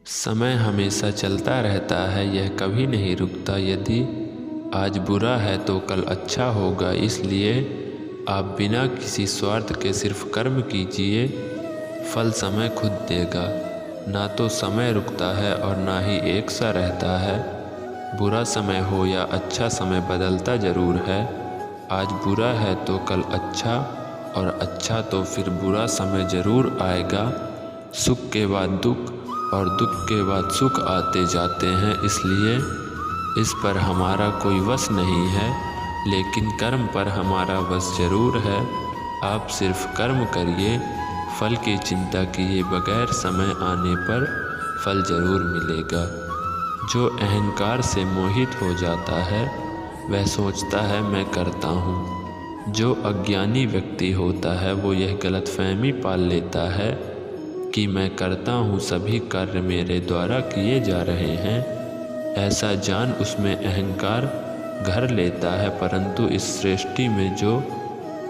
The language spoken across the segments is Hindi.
समय हमेशा चलता रहता है, यह कभी नहीं रुकता। यदि आज बुरा है तो कल अच्छा होगा, इसलिए आप बिना किसी स्वार्थ के सिर्फ कर्म कीजिए, फल समय खुद देगा। ना तो समय रुकता है और ना ही एक सा रहता है। बुरा समय हो या अच्छा समय बदलता ज़रूर है। आज बुरा है तो कल अच्छा, और अच्छा तो फिर बुरा समय ज़रूर आएगा। सुख के बाद दुख और दुख के बाद सुख आते जाते हैं, इसलिए इस पर हमारा कोई वश नहीं है, लेकिन कर्म पर हमारा वश ज़रूर है। आप सिर्फ कर्म करिए, फल की चिंता किए बगैर समय आने पर फल ज़रूर मिलेगा। जो अहंकार से मोहित हो जाता है वह सोचता है मैं करता हूँ। जो अज्ञानी व्यक्ति होता है वो यह गलतफहमी पाल लेता है कि मैं करता हूँ, सभी कार्य मेरे द्वारा किए जा रहे हैं। ऐसा जान उसमें अहंकार घर लेता है, परंतु इस सृष्टि में जो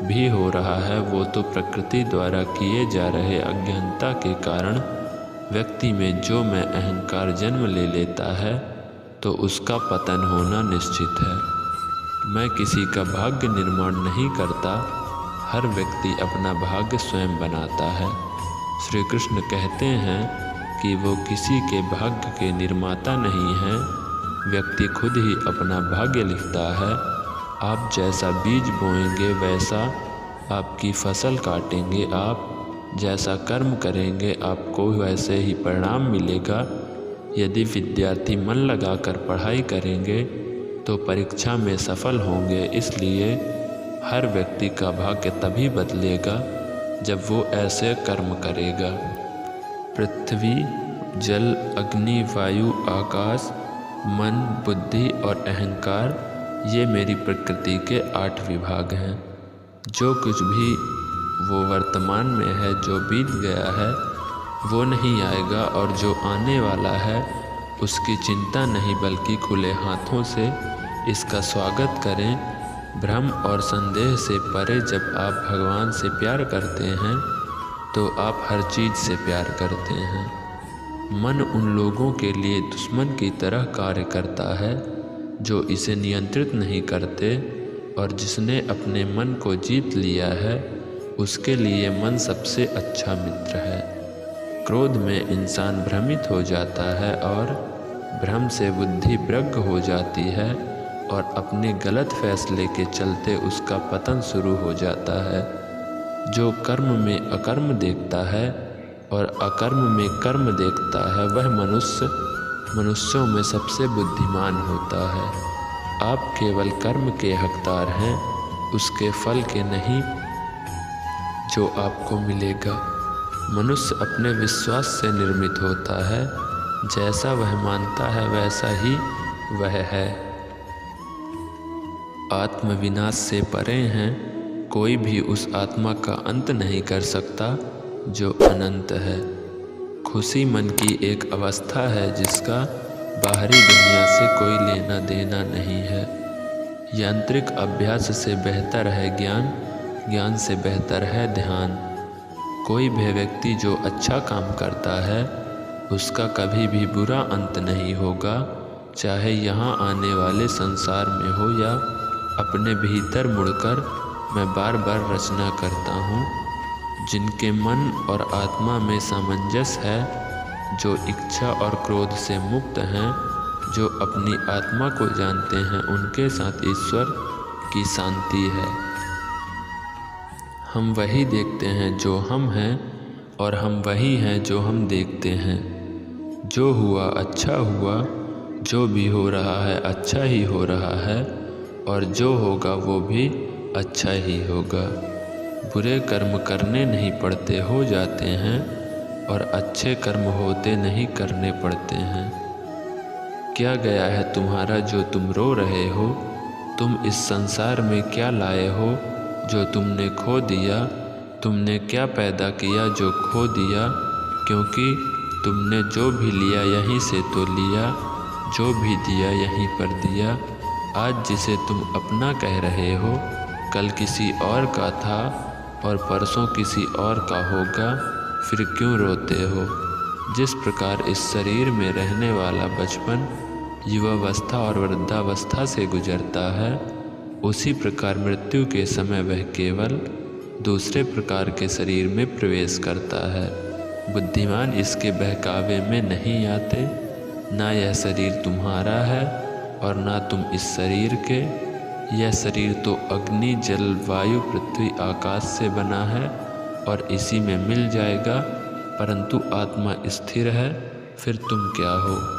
भी हो रहा है वो तो प्रकृति द्वारा किए जा रहे अज्ञानता के कारण व्यक्ति में जो मैं अहंकार जन्म ले लेता है तो उसका पतन होना निश्चित है। मैं किसी का भाग्य निर्माण नहीं करता, हर व्यक्ति अपना भाग्य स्वयं बनाता है। श्री कृष्ण कहते हैं कि वो किसी के भाग्य के निर्माता नहीं हैं, व्यक्ति खुद ही अपना भाग्य लिखता है। आप जैसा बीज बोएंगे वैसा आपकी फसल काटेंगे, आप जैसा कर्म करेंगे आपको वैसे ही परिणाम मिलेगा। यदि विद्यार्थी मन लगाकर पढ़ाई करेंगे तो परीक्षा में सफल होंगे, इसलिए हर व्यक्ति का भाग्य तभी बदलेगा जब वो ऐसे कर्म करेगा। पृथ्वी, जल, अग्नि, वायु, आकाश, मन, बुद्धि और अहंकार, ये मेरी प्रकृति के 8 विभाग हैं। जो कुछ भी वो वर्तमान में है, जो बीत गया है वो नहीं आएगा, और जो आने वाला है उसकी चिंता नहीं बल्कि खुले हाथों से इसका स्वागत करें। भ्रम और संदेह से परे जब आप भगवान से प्यार करते हैं तो आप हर चीज़ से प्यार करते हैं। मन उन लोगों के लिए दुश्मन की तरह कार्य करता है जो इसे नियंत्रित नहीं करते, और जिसने अपने मन को जीत लिया है उसके लिए मन सबसे अच्छा मित्र है। क्रोध में इंसान भ्रमित हो जाता है और भ्रम से बुद्धि भ्रग हो जाती है, और अपने गलत फैसले के चलते उसका पतन शुरू हो जाता है। जो कर्म में अकर्म देखता है और अकर्म में कर्म देखता है वह मनुष्यों में सबसे बुद्धिमान होता है। आप केवल कर्म के हकदार हैं, उसके फल के नहीं जो आपको मिलेगा। मनुष्य अपने विश्वास से निर्मित होता है, जैसा वह मानता है वैसा ही वह है। आत्म विनाश से परे हैं, कोई भी उस आत्मा का अंत नहीं कर सकता जो अनंत है। खुशी मन की एक अवस्था है जिसका बाहरी दुनिया से कोई लेना देना नहीं है। यांत्रिक अभ्यास से बेहतर है ज्ञान, ज्ञान से बेहतर है ध्यान। कोई भी व्यक्ति जो अच्छा काम करता है उसका कभी भी बुरा अंत नहीं होगा, चाहे यहाँ आने वाले संसार में हो या अपने भीतर मुड़कर मैं बार बार रचना करता हूँ। जिनके मन और आत्मा में सामंजस्य है, जो इच्छा और क्रोध से मुक्त हैं, जो अपनी आत्मा को जानते हैं, उनके साथ ईश्वर की शांति है। हम वही देखते हैं जो हम हैं, और हम वही हैं जो हम देखते हैं। जो हुआ अच्छा हुआ, जो भी हो रहा है अच्छा ही हो रहा है, और जो होगा वो भी अच्छा ही होगा। बुरे कर्म करने नहीं पड़ते, हो जाते हैं, और अच्छे कर्म होते नहीं करने पड़ते हैं। क्या गया है तुम्हारा जो तुम रो रहे हो? तुम इस संसार में क्या लाए हो जो तुमने खो दिया? तुमने क्या पैदा किया जो खो दिया? क्योंकि तुमने जो भी लिया यहीं से तो लिया, जो भी दिया यहीं पर दिया। आज जिसे तुम अपना कह रहे हो कल किसी और का था और परसों किसी और का होगा, फिर क्यों रोते हो? जिस प्रकार इस शरीर में रहने वाला बचपन युवावस्था और वृद्धावस्था से गुजरता है, उसी प्रकार मृत्यु के समय वह केवल दूसरे प्रकार के शरीर में प्रवेश करता है। बुद्धिमान इसके बहकावे में नहीं आते। ना यह शरीर तुम्हारा है और ना तुम इस शरीर के। यह शरीर तो अग्नि, जल, वायु, पृथ्वी, आकाश से बना है और इसी में मिल जाएगा, परंतु आत्मा स्थिर है। फिर तुम क्या हो?